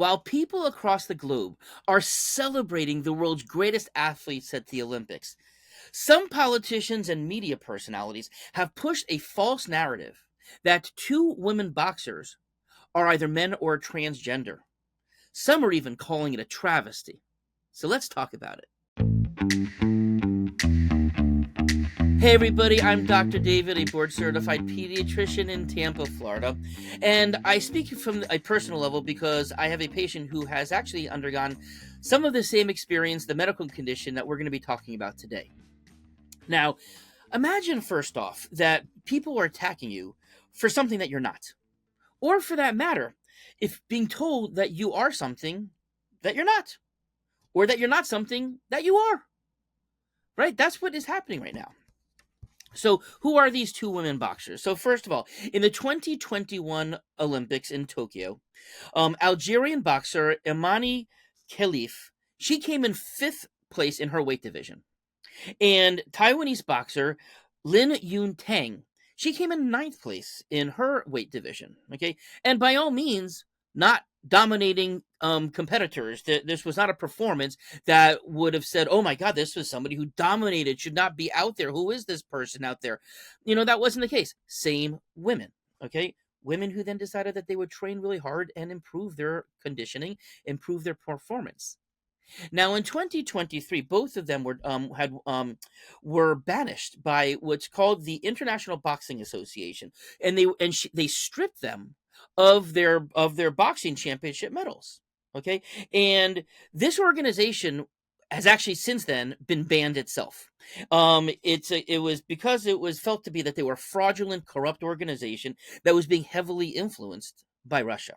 While people across the globe are celebrating the world's greatest athletes at the Olympics, some politicians and media personalities have pushed a false narrative that two women boxers are either men or transgender. Some are even calling it a travesty. So let's talk about it. Hey everybody, I'm Dr. David, a board certified pediatrician in Tampa, Florida. And I speak from a personal level because I have a patient who has actually undergone some of the same experience, the medical condition that we're going to be talking about today. Now, imagine first off that people are attacking you for something that you're not. Or for that matter, if being told that you are something that you're not, or that you're not something that you are. Right? That's what is happening right now. So, who are these two women boxers? So, first of all, in the 2021 Olympics in Tokyo, Algerian boxer Imani Khalif, she came in fifth place in her weight division. And Taiwanese boxer Lin Yun Tang, she came in ninth place in her weight division. Okay. And by all means, not dominating competitors. This was not a performance that would have said, oh my God, this was somebody who dominated, should not be out there. Who is this person out there? That wasn't the case. Same women. Okay. Women who then decided that they would train really hard and improve their conditioning, improve their performance. Now, in 2023, both of them were banished by what's called the International Boxing Association, and they stripped them of their boxing championship medals. Okay, and this organization has actually since then been banned itself. It was because it was felt to be that they were a fraudulent, corrupt organization that was being heavily influenced by Russia.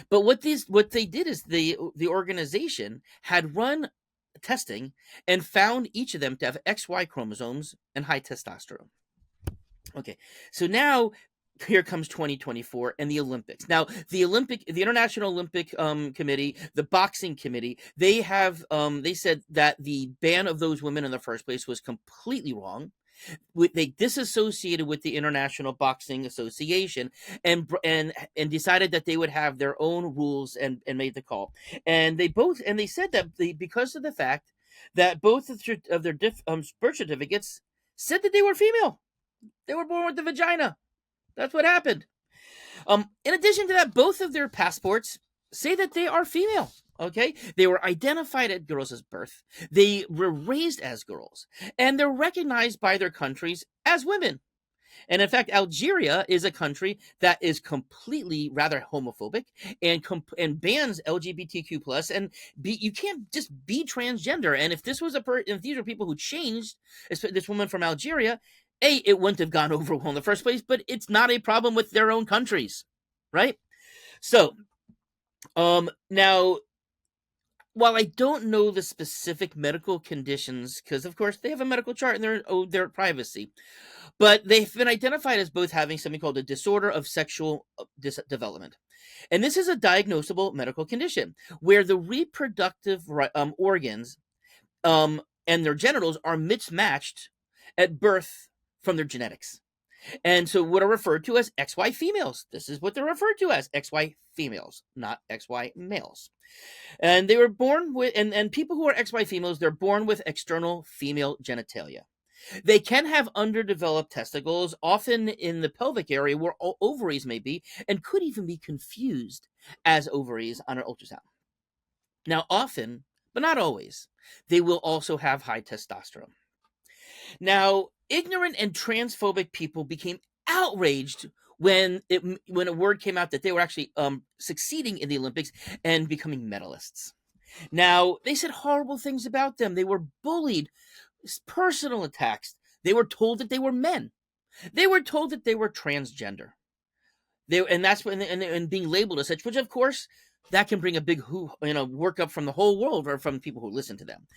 But what they did is the organization had run testing and found each of them to have XY chromosomes and high testosterone. Okay, so now here comes 2024 and the Olympics. Now, the International Olympic Committee, the Boxing Committee, they said that the ban of those women in the first place was completely wrong. They disassociated with the International Boxing Association and decided that they would have their own rules and made the call. And they said that because of the fact that both of their birth certificates said that they were female, they were born with the vagina. That's what happened. In addition to that, both of their passports say that they are female. Okay, they were identified at girls' birth. They were raised as girls, and they're recognized by their countries as women. And in fact, Algeria is a country that is completely rather homophobic and bans LGBTQ plus. And you can't just be transgender. And if this was if these are people who changed, this woman from Algeria, it wouldn't have gone over well in the first place. But it's not a problem with their own countries, right? So, now, while I don't know the specific medical conditions, because of course they have a medical chart and their privacy, but they've been identified as both having something called a disorder of sexual development. And this is a diagnosable medical condition where the reproductive organs and their genitals are mismatched at birth from their genetics. And so what are referred to as XY females. This is what they're referred to as XY females, not XY males. And they were born with, and people who are XY females, they're born with external female genitalia. They can have underdeveloped testicles, often in the pelvic area where ovaries may be, and could even be confused as ovaries on an ultrasound. Now, often, but not always, they will also have high testosterone. Now, ignorant and transphobic people became outraged when a word came out that they were actually succeeding in the Olympics and becoming medalists. Now, they said horrible things about them. They were bullied, personal attacks. They were told that they were men. They were told that they were transgender. That's when and being labeled as such, which of course that can bring a big workup from the whole world or from people who listen to them.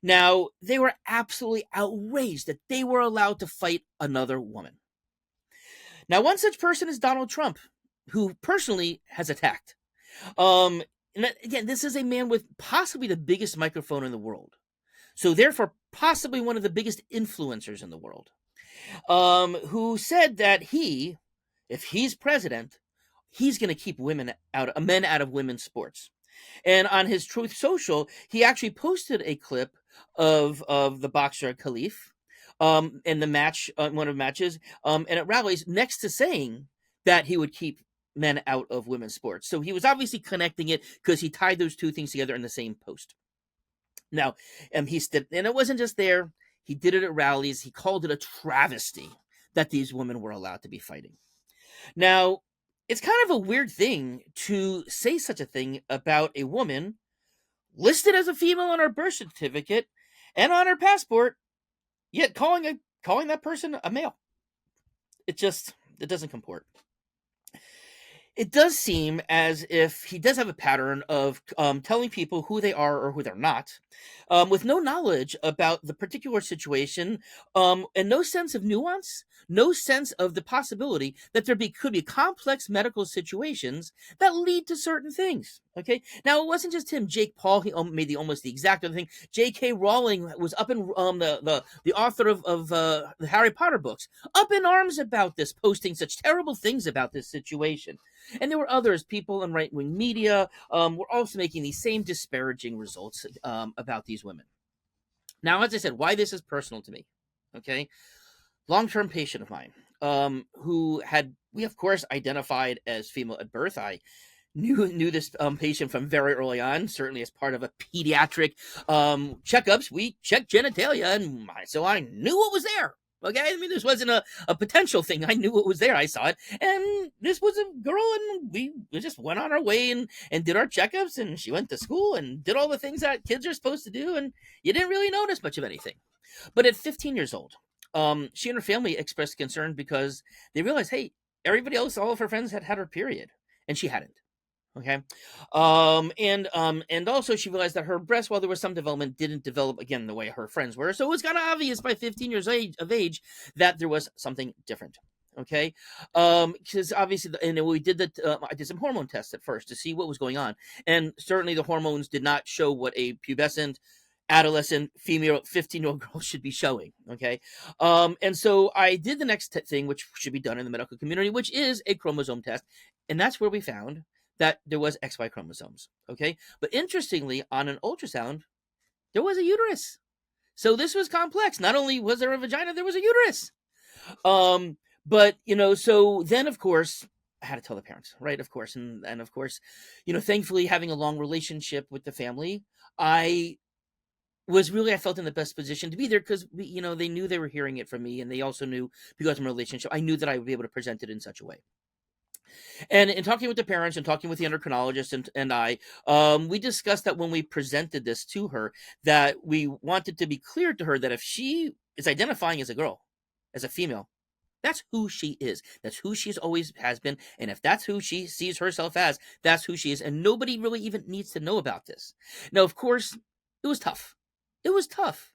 Now, they were absolutely outraged that they were allowed to fight another woman. Now, one such person is Donald Trump, who personally has attacked. And again, this is a man with possibly the biggest microphone in the world. So therefore, possibly one of the biggest influencers in the world, who said that if he's president, he's going to keep men out of women's sports. And on his Truth Social, he actually posted a clip of the boxer Khalif in the match, one of the matches, and at rallies, next to saying that he would keep men out of women's sports. So he was obviously connecting it because he tied those two things together in the same post. Now, and it wasn't just there. He did it at rallies. He called it a travesty that these women were allowed to be fighting. Now, it's kind of a weird thing to say such a thing about a woman listed as a female on her birth certificate and on her passport, yet calling that person a male. It doesn't comport. It does seem as if he does have a pattern of telling people who they are or who they're not, with no knowledge about the particular situation, and no sense of nuance, no sense of the possibility that could be complex medical situations that lead to certain things. Okay, now it wasn't just him. Jake Paul, he made almost the exact other thing. J.K. Rowling was up in the author of the Harry Potter books, up in arms about this, posting such terrible things about this situation. And there were others, people in right-wing media, were also making these same disparaging results about these women. Now, as I said, why this is personal to me, okay? Long-term patient of mine, who we of course identified as female at birth. I knew this patient from very early on, certainly as part of a pediatric checkups. We checked genitalia, and so I knew what was there. Okay, I mean, this wasn't a potential thing. I knew what was there. I saw it, and this was a girl, and we just went on our way and did our checkups, and she went to school and did all the things that kids are supposed to do, and you didn't really notice much of anything. But at 15 years old, she and her family expressed concern because they realized, hey, everybody else, all of her friends had her period, and she hadn't. Okay. And also she realized that her breast, while there was some development, didn't develop again the way her friends were. So it was kind of obvious by 15 years of age that there was something different. Okay. Because obviously, and we did I did some hormone tests at first to see what was going on. And certainly the hormones did not show what a pubescent, adolescent, female, 15-year-old girl should be showing. Okay. And so I did the next thing, which should be done in the medical community, which is a chromosome test. And that's where we found that there was XY chromosomes, okay? But interestingly, on an ultrasound, there was a uterus. So this was complex. Not only was there a vagina, there was a uterus. But, so then, of course, I had to tell the parents, right? Of course. And of course, thankfully, having a long relationship with the family, I felt in the best position to be there because, they knew they were hearing it from me. And they also knew, because of my relationship, I knew that I would be able to present it in such a way. And in talking with the parents and talking with the endocrinologist and I, we discussed that when we presented this to her, that we wanted to be clear to her that if she is identifying as a girl, as a female, that's who she is. That's who she's always has been. And if that's who she sees herself as, that's who she is. And nobody really even needs to know about this. Now, of course, it was tough. It was tough.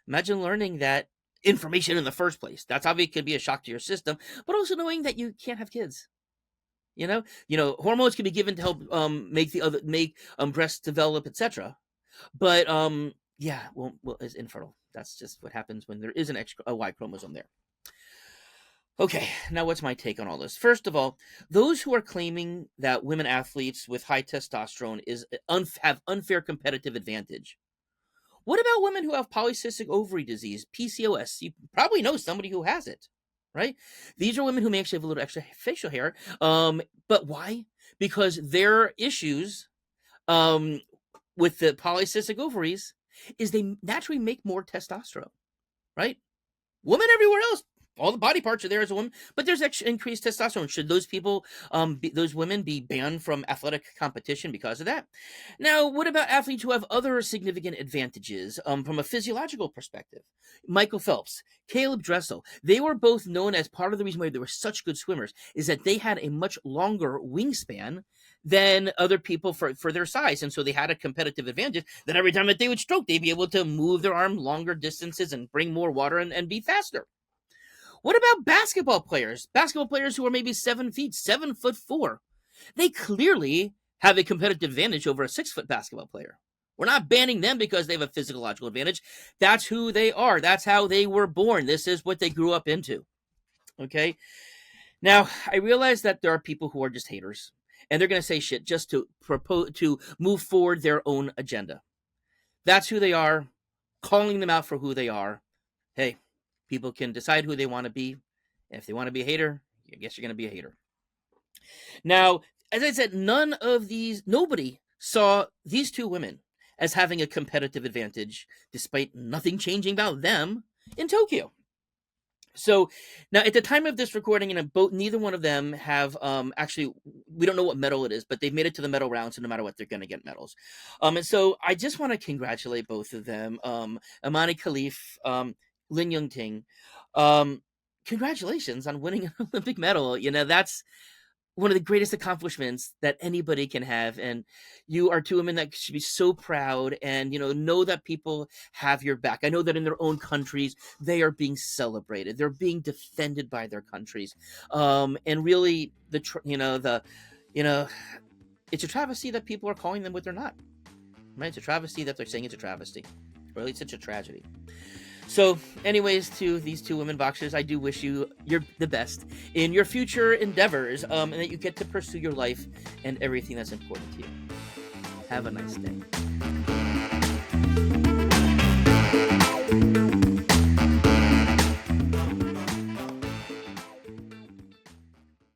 Imagine learning that information in the first place. That's obviously could be a shock to your system, but also knowing that you can't have kids. Hormones can be given to help make breasts develop, etc. But it's infertile. That's just what happens when there is a Y chromosome there. Okay, now what's my take on all this? First of all, those who are claiming that women athletes with high testosterone have unfair competitive advantage. What about women who have polycystic ovary disease, PCOS? You probably know somebody who has it. Right? These are women who may actually have a little extra facial hair. But why? Because their issues with the polycystic ovaries is they naturally make more testosterone, right? Women everywhere else, all the body parts are there as a woman, but there's increased testosterone. Should those people, those women be banned from athletic competition because of that? Now, what about athletes who have other significant advantages from a physiological perspective? Michael Phelps, Caleb Dressel, they were both known as part of the reason why they were such good swimmers is that they had a much longer wingspan than other people for their size. And so they had a competitive advantage that every time that they would stroke, they'd be able to move their arm longer distances and bring more water and be faster. What about basketball players? Basketball players who are maybe 7 feet, 7'4". They clearly have a competitive advantage over a 6-foot basketball player. We're not banning them because they have a physiological advantage. That's who they are. That's how they were born. This is what they grew up into. Okay? Now, I realize that there are people who are just haters, and they're going to say shit just to propose to move forward their own agenda. That's who they are. Calling them out for who they are. Hey, people can decide who they want to be. If they want to be a hater, I guess you're going to be a hater. Now, as I said, nobody saw these two women as having a competitive advantage, despite nothing changing about them in Tokyo. So now, at the time of this recording, neither one of them have actually, we don't know what medal it is, but they've made it to the medal round, so no matter what, they're going to get medals. And so I just want to congratulate both of them, Amani Khalif, Lin Young Ting. Congratulations on winning an Olympic medal. That's one of the greatest accomplishments that anybody can have, and you are two women that should be so proud, and know that people have your back. I know that in their own countries they are being celebrated, they're being defended by their countries, and really it's a travesty that people are calling them what they're not, right? It's a travesty that they're saying it's a travesty, or at least it's a tragedy. So, anyways, to these two women boxers, I do wish you're the best in your future endeavors, and that you get to pursue your life and everything that's important to you. Have a nice day.